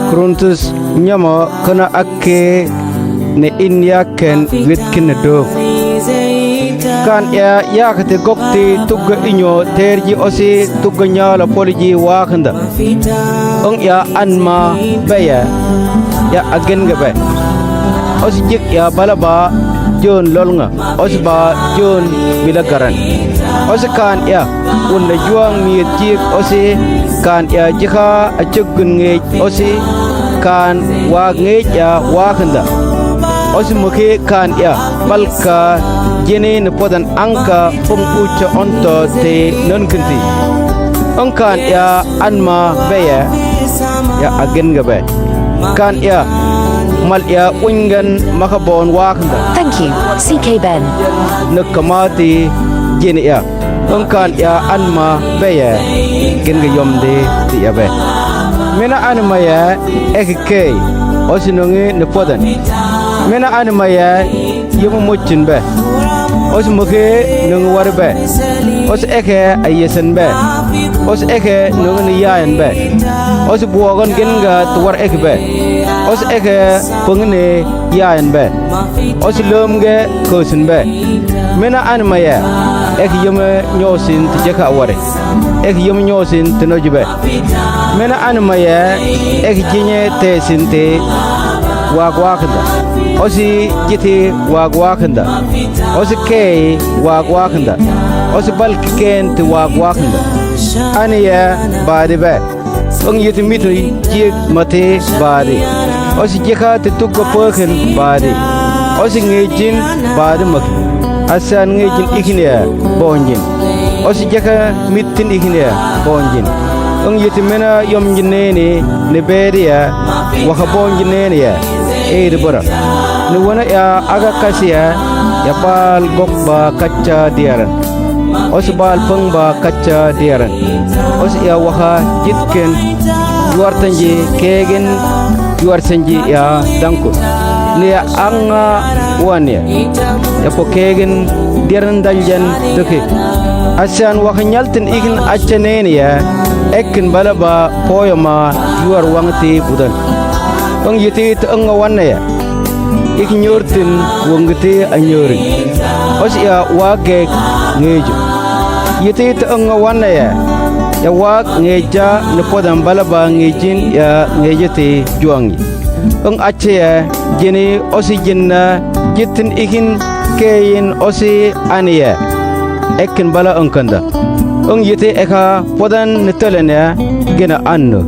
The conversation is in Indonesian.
Kruntus nyama kana akke ne inya ken witkin do kan ya kate gokti tugga inyo terji osi tugga nyala poliji wakanda ong ya anma baya ya agen gabe osi jik ya balaba jon lolnga osi ba jon bilagaran osi kan ya wonna juang mi jik osi kan ya jika ajugun nge osi kan wa nge ya wakanda osi muke kan ya balka jene ne podan angka pum uca onto te non kunti ongkan ya anma baya ya agen gabe kan ya mal ya ungan makabon wakanda. Thank you, CK Ben. Nakamati jene ya ongkan ya anma baya gen ga yomde ti ya be mena anma ya ekke osinonge ne podan mena anma ya yumu mucin be os muke nung warbe os eke ayesen be os eke nung niyayan be os buogon genga tuwar eke be os eke pungne yayan be os lomge kosin be mena anmaya ek yome nyosin tijeka ware ek yome nyosin tinojibe mena anmaya ek jinye te sinte wagwakanda osi jiti wagwakanda osi kei wagwakanda osi balki kenti wagwakanda aniya badi be ong yiti mitu jik mate badi osi jika te tukko poken badi osi ngejin badi maki asan ngejin ikiniya bonjin osi jika mitin ikiniya bonjin ong yiti mena yom jinene ne bediya waka bonjin nene ya bora ni wana ya aga kasiya ya bal gokba kaca diaran os bal pengba kaca diaran os ya waha jitken juar tanji kegen juar sanji ya dangku ni ya anga wania ya po kegen diaran danjan tuke asan waha nyaltin igin accenene ya ekin balaba poyoma juar wangti budan ong yiti te ong wanna ya ik nyortin wongti anyori os ya wage ngejo yiti te ong wanna ya wag ngeja ne podam balaba ngejin ya ngejete juangi ong acce ya jeni osi jinna jitin ikin keyin osi aniya ekin bala ong kanda ong yiti eka podan ne tolenya gena anno